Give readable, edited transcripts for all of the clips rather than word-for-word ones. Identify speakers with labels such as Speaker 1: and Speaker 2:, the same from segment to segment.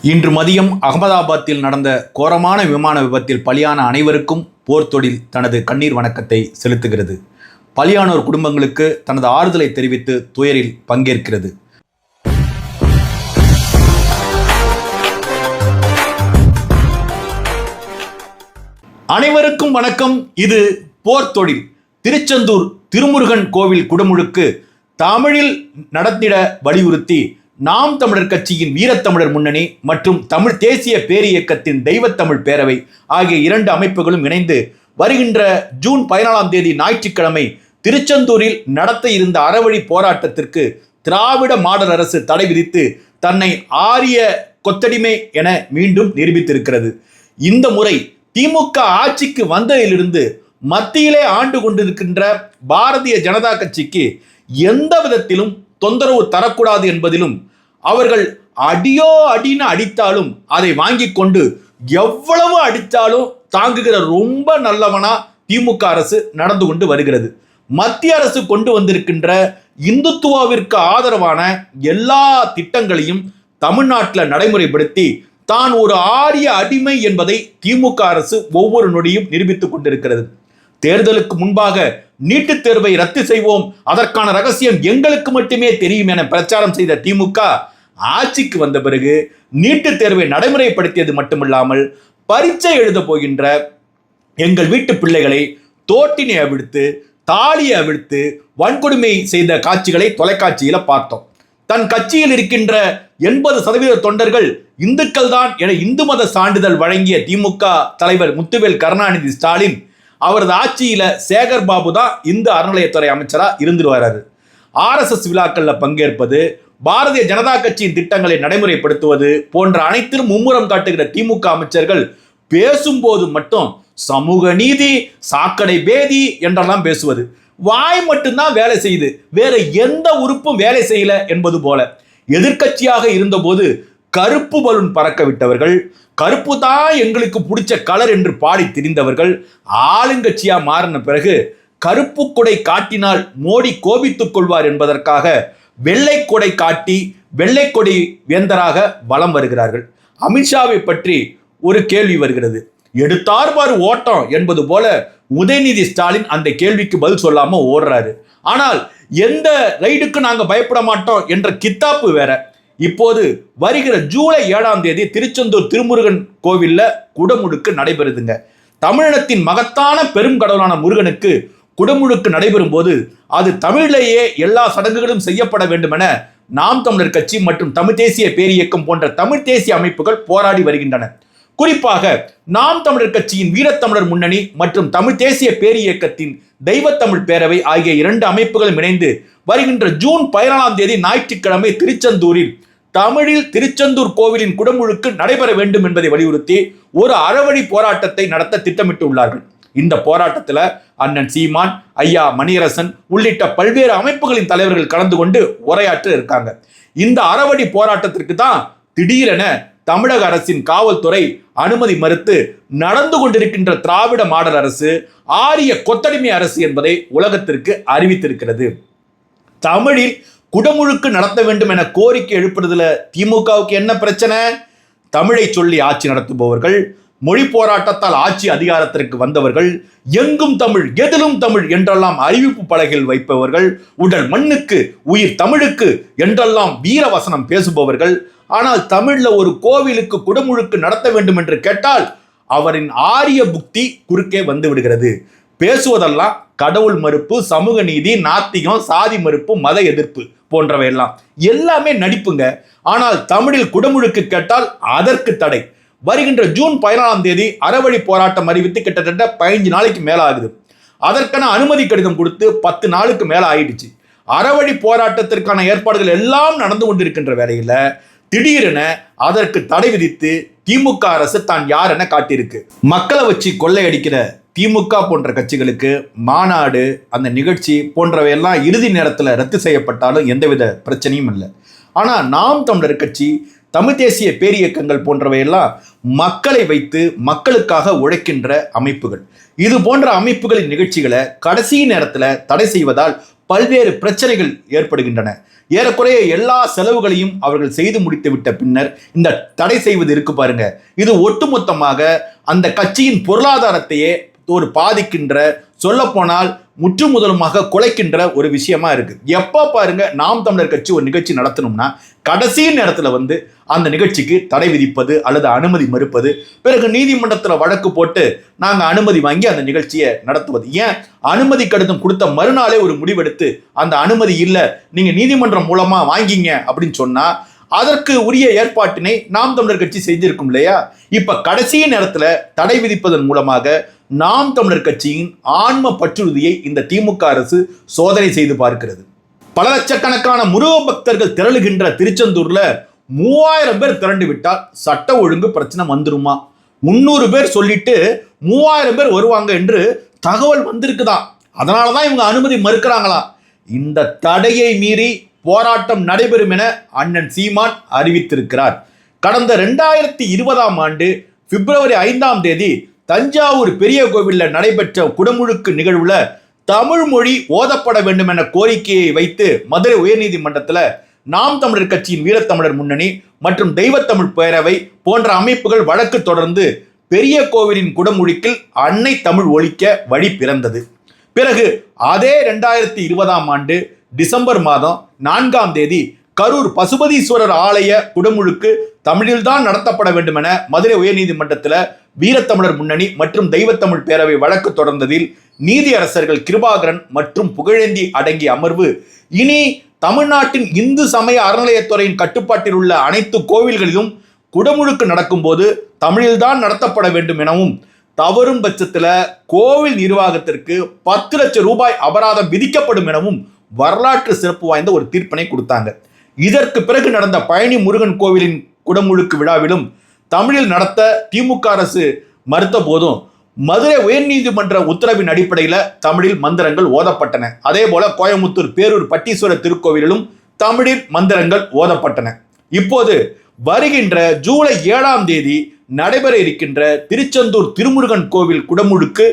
Speaker 1: இன்று மதியம் அகமதாபாத்தில் நடந்த கோரமான விமான விபத்தில் பலியான அனைவருக்கும் போர்த்தொழில் தனது கண்ணீர் வணக்கத்தை செலுத்துகிறது. பலியானோர் குடும்பங்களுக்கு தனது ஆறுதலை தெரிவித்து துயரில் பங்கேற்கிறது. அனைவருக்கும் வணக்கம். இது போர்த்தொழில். திருச்செந்தூர் திருமுருகன் கோவில் குடமுழுக்கு தமிழில் நடத்திட வலியுறுத்தி நாம் தமிழர் கட்சியின் வீரத்தமிழர் முன்னணி மற்றும் தமிழ் தேசிய பேரியக்கத்தின் தெய்வத்தமிழ் பேரவை ஆகிய இரண்டு அமைப்புகளும் இணைந்து வருகின்ற ஜூன் 14 ஞாயிற்றுக்கிழமை திருச்செந்தூரில் நடத்த இருந்த அறவழி போராட்டத்திற்கு திராவிட மாடல் அரசு தடை விதித்து தன்னை ஆரிய கொத்தடிமை என மீண்டும் நிரூபித்திருக்கிறது. இந்த முறை திமுக ஆட்சிக்கு வந்ததிலிருந்து மத்தியிலே ஆண்டு கொண்டிருக்கின்ற பாரதிய ஜனதா கட்சிக்கு எந்த விதத்திலும் தொந்தரவு தரக்கூடாது என்பதிலும் அவர்கள் அடியோ அடின்னு அடித்தாலும் அதை வாங்கி கொண்டு எவ்வளவு அடித்தாலும் தாங்குகிற ரொம்ப நல்லவனா திமுக அரசு நடந்து கொண்டு வருகிறது. மத்திய அரசு கொண்டு வந்திருக்கின்ற இந்துத்துவாவிற்கு ஆதரவான எல்லா திட்டங்களையும் தமிழ்நாட்டில் நடைமுறைப்படுத்தி தான் ஒரு ஆரிய அடிமை என்பதை திமுக அரசு ஒவ்வொரு நொடியும் நிரூபித்துக் கொண்டிருக்கிறது. தேர்தலுக்கு முன்பாக நீட்டுத் தேர்வை ரத்து செய்வோம், அதற்கான ரகசியம் எங்களுக்கு மட்டுமே தெரியும் என பிரச்சாரம் செய்த திமுக ஆட்சிக்கு வந்த பிறகு நீட்டுத் தேர்வை நடைமுறைப்படுத்தியது மட்டுமில்லாமல் பரீட்சை எழுத போகின்ற எங்கள் வீட்டு பிள்ளைகளை தோட்டினை அவிழ்த்து தாலியை அவிழ்த்து வன்கொடுமை செய்த காட்சிகளை தொலைக்காட்சியில பார்த்தோம். தன் கட்சியில் இருக்கின்ற 80% தொண்டர்கள் இந்துக்கள் தான் என இந்து மத சான்றிதழ் வழங்கிய திமுக தலைவர் முத்துவேல் கருணாநிதி ஸ்டாலின் அவரது ஆட்சியில சேகர் பாபு தான் இந்து அறநிலையத்துறை அமைச்சரா இருந்துட்டு வர்றாரு. RSS விழாக்கள்ல பங்கேற்பது, பாரதிய ஜனதா கட்சியின் திட்டங்களை நடைமுறைப்படுத்துவது போன்ற அனைத்திலும் மும்முரம் காட்டுகிற திமுக அமைச்சர்கள் பேசும்போது மட்டும் சமூக நீதி, சாக்கடை பேதி என்றெல்லாம் பேசுவது. வாய் மட்டும்தான் வேலை செய்யுது, வேற எந்த உறுப்பும் வேலை செய்யல என்பது போல. எதிர்கட்சியாக இருந்தபோது கருப்பு பலூன் பறக்க விட்டவர்கள், கருப்பு தான் எங்களுக்கு பிடிச்ச கலர் என்று பாடி திரிந்தவர்கள் ஆளுங்கட்சியா மாறின பிறகு கருப்பு கொடை காட்டினால் மோடி கோபித்துக் கொள்வார் என்பதற்காக வெள்ளை கொடை காட்டி வெள்ளை கொடி வேந்தராக வலம் வருகிறார்கள். அமித்ஷாவை பற்றி ஒரு கேள்வி வருகிறது. எடுத்தார் பாரு ஓட்டம் என்பது போல உதயநிதி ஸ்டாலின் அந்த கேள்விக்கு பதில் சொல்லாம ஓடுறாரு. ஆனால் எந்த ரைடுக்கு நாங்க பயப்பட மாட்டோம் என்ற கித்தாப்பு வேற. இப்போது வருகிற ஜூலை 7 திருச்செந்தூர் திருமுருகன் கோவில்ல குடமுழுக்கு நடைபெறுதுங்க. தமிழினத்தின் மகத்தான பெரும் கடவுளான முருகனுக்கு குடமுழுக்கு நடைபெறும் போது அது தமிழிலேயே எல்லா சடங்குகளும் செய்யப்பட வேண்டும் என நாம் தமிழர் கட்சி மற்றும் தமிழ் தேசிய பேரியக்கம் போன்ற தமிழ் தேசிய அமைப்புகள் போராடி வருகின்றன. குறிப்பாக நாம் தமிழர் கட்சியின் வீரத்தமிழர் முன்னணி மற்றும் தமிழ் தேசிய பேரியக்கத்தின் தெய்வத்தமிழ் பேரவை ஆகிய இரண்டு அமைப்புகளும் இணைந்து வருகின்ற ஜூன் 14 ஞாயிற்றுக்கிழமை திருச்செந்தூரில் தமிழில் திருச்செந்தூர் கோவிலின் குடமுழுக்கு நடைபெற வேண்டும் என்பதை வலியுறுத்தி ஒரு அறவழி போராட்டத்தை நடத்த திட்டமிட்டுள்ளார்கள். இந்த போராட்டத்தில் அண்ணன் சீமான், ஐயா மணியரசன் உள்ளிட்ட பல்வேறு அமைப்புகளின் தலைவர்கள் கலந்து கொண்டு உரையாற்ற இருக்காங்க. இந்த அறவழி போராட்டத்திற்கு தான் திடீரென தமிழக அரசின் காவல்துறை அனுமதி மறுத்து நடந்து கொண்டிருக்கின்ற திராவிட மாடல் அரசு ஆரிய கொத்தடிமை அரசு என்பதை உலகத்திற்கு அறிவித்திருக்கிறது. தமிழில் குடமுழுக்கு நடத்த வேண்டும் என கோரிக்கை எழுப்புறதுல திமுகவுக்கு என்ன பிரச்சனை? தமிழை சொல்லி ஆட்சி நடத்துபவர்கள், மொழி போராட்டத்தால் ஆட்சி அதிகாரத்திற்கு வந்தவர்கள், எங்கும் தமிழ் எதிலும் தமிழ் என்றெல்லாம் அறிவிப்பு பலகையில் வைப்பவர்கள், உடல் மண்ணுக்கு உயிர் தமிழுக்கு என்றெல்லாம் வீரவசனம் பேசுபவர்கள். ஆனால் தமிழ்ல ஒரு கோவிலுக்கு குடமுழுக்கு நடத்த வேண்டும் என்று கேட்டால் அவரின் ஆரிய புக்தி குறுக்கே வந்து விடுகிறது. பேசுவதெல்லாம் கடவுள் மறுப்பு, சமூக நீதி, நாத்திகம், சாதி மறுப்பு, மத எதிர்ப்பு போன்றவையெல்லாம் எல்லாமே நடிப்புங்க. ஆனால் தமிழில் குடமுழுக்கு கேட்டால் அதற்கு தடை. வருகின்ற ஜூன் 14 அறவழி போராட்டம் அறிவித்து கிட்டத்தட்ட 15 நாளைக்கு மேல ஆகுது. அதற்கான அனுமதி கடிதம் கொடுத்து 10 நாளுக்கு மேல ஆயிடுச்சு. அறவழி போராட்டத்திற்கான ஏற்பாடுகள் எல்லாம் நடந்து கொண்டிருக்கின்ற வேளையில திடீரென அதற்கு தடை விதித்து திமுக அரசு தான் யார் என காட்டியிருக்கு. மக்களை வச்சு கொள்ளையடிக்கிற திமுக போன்ற கட்சிகளுக்கு மாநாடு, அந்த நிகழ்ச்சி போன்றவையெல்லாம் இறுதி நேரத்தில் ரத்து செய்யப்பட்டாலும் எந்தவித பிரச்சனையும் இல்லை. ஆனால் நாம் தமிழர் கட்சி, தமிழ் தேசிய பேரியக்கங்கள் போன்றவையெல்லாம் மக்களை வைத்து மக்களுக்காக உழைக்கின்ற அமைப்புகள். இது போன்ற அமைப்புகளின் நிகழ்ச்சிகளை கடைசி நேரத்தில் தடை செய்வதால் பல்வேறு பிரச்சனைகள் ஏற்படுகின்றன. ஏறக்குறைய எல்லா செலவுகளையும் அவர்கள் செய்து முடித்து விட்ட பின்னர் இந்த தடை செய்வது இருக்கு பாருங்க, இது ஒட்டுமொத்தமாக அந்த கட்சியின் பொருளாதாரத்தையே ஒரு பாதிக்கின்ற, சொல்ல போனால் முற்று முதலுமாக குலைக்கின்ற ஒரு விஷயமா இருக்கு. எப்போ பாருங்க நாம் தமிழர் கட்சி ஒரு நிகழ்ச்சி நடத்தணும்னா கடைசி நேரத்தில் அந்த நிகழ்ச்சிக்கு தடை விதிப்பது அல்லது அனுமதி மறுப்பது, பிறகு நீதிமன்றத்தில் வழக்கு போட்டு நாங்கள் அனுமதி வாங்கி அந்த நிகழ்ச்சியை நடத்துவது. ஏன் அனுமதி கடிதம் கொடுத்த மறுநாளே ஒரு முடிவெடுத்து அந்த அனுமதி இல்லை, நீங்க நீதிமன்றம் மூலமா வாங்கிங்க அப்படின்னு சொன்னா அதற்கு உரிய ஏற்பாட்டினை நாம் தமிழர் கட்சி செஞ்சிருக்கும் இல்லையா? இப்ப கடைசி நேரத்துல தடை விதிப்பதன் மூலமாக நாம் தமிழர் கட்சியின் ஆன்ம பற்றுறுதியை இந்த திமுக அரசு சோதனை செய்து பார்க்கிறது. பல லட்சக்கணக்கான முருக பக்தர்கள் திரளுகின்ற திருச்செந்தூர்ல 3000 பேர் திரண்டு விட்டால் சட்ட ஒழுங்கு பிரச்சனை வந்துருமா? 300 பேர் சொல்லிட்டு 3000 பேர் வருவாங்க என்று தகவல் வந்திருக்குதான். அதனாலதான் இவங்க அனுமதி மறுக்கிறாங்களா? இந்த தடையை மீறி போராட்டம் நடைபெறும் என அண்ணன் சீமான் அறிவித்திருக்கிறார். கடந்த 2020ஆம் ஆண்டு பிப்ரவரி 5ஆம் தேதி தஞ்சாவூர் பெரிய கோவிலில் நடைபெற்ற குடமுழுக்கு நிகழ்வுல தமிழ் மொழி ஓதப்பட வேண்டும் என கோரிக்கையை வைத்து மதுரை உயர்நீதிமன்றத்தில் நாம் தமிழர் கட்சியின் வீரத்தமிழர் முன்னணி மற்றும் தெய்வத்தமிழ் பேரவை போன்ற அமைப்புகள் வழக்கு தொடர்ந்து பெரிய கோவிலின் குடமுழுக்கில் அன்னை தமிழ் ஒழிக்க வழி பிறந்தது. பிறகு அதே 2020ஆம் ஆண்டு டிசம்பர் மாதம் 4ஆம் தேதி கரூர் பசுபதீஸ்வரர் ஆலய குடமுழுக்கு தமிழில்தான் நடத்தப்பட வேண்டும் என மதுரை உயர்நீதிமன்றத்தில் வீரத்தமிழர் முன்னணி மற்றும் தெய்வத்தமிழ் பேரவை வழக்கு தொடர்ந்ததில் நீதியரசர்கள் கிருபாகரன் மற்றும் புகழேந்தி அடங்கிய அமர்வு இனி தமிழ்நாட்டின் இந்து சமய அறநிலையத்துறையின் கட்டுப்பாட்டில் உள்ள அனைத்து கோவில்களிலும் குடமுழுக்கு நடக்கும் போது தமிழில்தான் நடத்தப்பட வேண்டும் எனவும், தவறும் பட்சத்தில் கோவில் நிர்வாகத்திற்கு 10 லட்சம் ரூபாய் அபராதம் விதிக்கப்படும் எனவும் வரலாற்று சிறப்பு வாய்ந்த ஒரு தீர்ப்பினை கொடுத்தாங்க. இதற்கு பிறகு நடந்த பழனி முருகன் கோவிலின் குடமுழுக்கு விழாவிலும் தமிழில் நடத்த திமுக அரசு மறுத்த போதும் மதுரை உயர்நீதிமன்ற உத்தரவின் அடிப்படையில் தமிழில் மந்திரங்கள் ஓதப்பட்டன. அதே போல கோயமுத்தூர் பேரூர் பட்டீஸ்வரர் திருக்கோவிலிலும் தமிழில் மந்திரங்கள் ஓதப்பட்டன. இப்போது வருகின்ற ஜூலை 7ஆம் தேதி நடைபெற இருக்கின்ற திருச்செந்தூர் திருமுருகன் கோவில் குடமுழுக்கு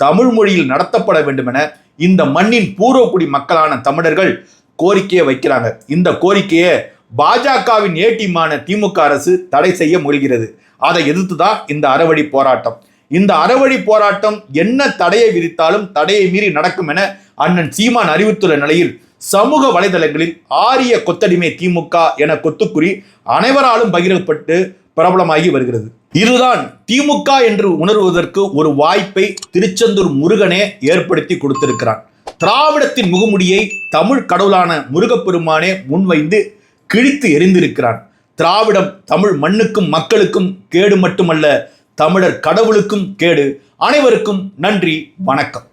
Speaker 1: தமிழ் மொழியில் நடத்தப்பட வேண்டும் என இந்த மண்ணின் பூர்வக்குடி மக்களான தமிழர்கள் கோரிக்கையை வைக்கிறாங்க. இந்த கோரிக்கையை பாஜகவின் ஏடிமான திமுக அரசு தடை செய்ய முயல்கிறது. அதை எதிர்த்துதான் இந்த அறவழி போராட்டம். இந்த அறவழி போராட்டம் என்ன தடையை விதித்தாலும் தடையை மீறி நடக்கும் என அண்ணன் சீமான் அறிவித்துள்ள நிலையில் சமூக வலைதளங்களில் ஆரிய கொத்தடிமை திமுக என கொத்துக்குறி அனைவராலும் பகிரப்பட்டு பிரபலமாகி வருகிறது. இதுதான் திமுக என்று உணர்வதற்கு ஒரு வாய்ப்பை திருச்செந்தூர் முருகனே ஏற்படுத்தி கொடுத்திருக்கிறான். திராவிடத்தின் முகமுடியை தமிழ் கடவுளான முருகப்பெருமானே முன்வைந்து கிழித்து எரிந்திருக்கிறான். திராவிடம் தமிழ் மண்ணுக்கும் மக்களுக்கும் கேடு மட்டுமல்ல, தமிழர் கடவுளுக்கும் கேடு. அனைவருக்கும் நன்றி, வணக்கம்.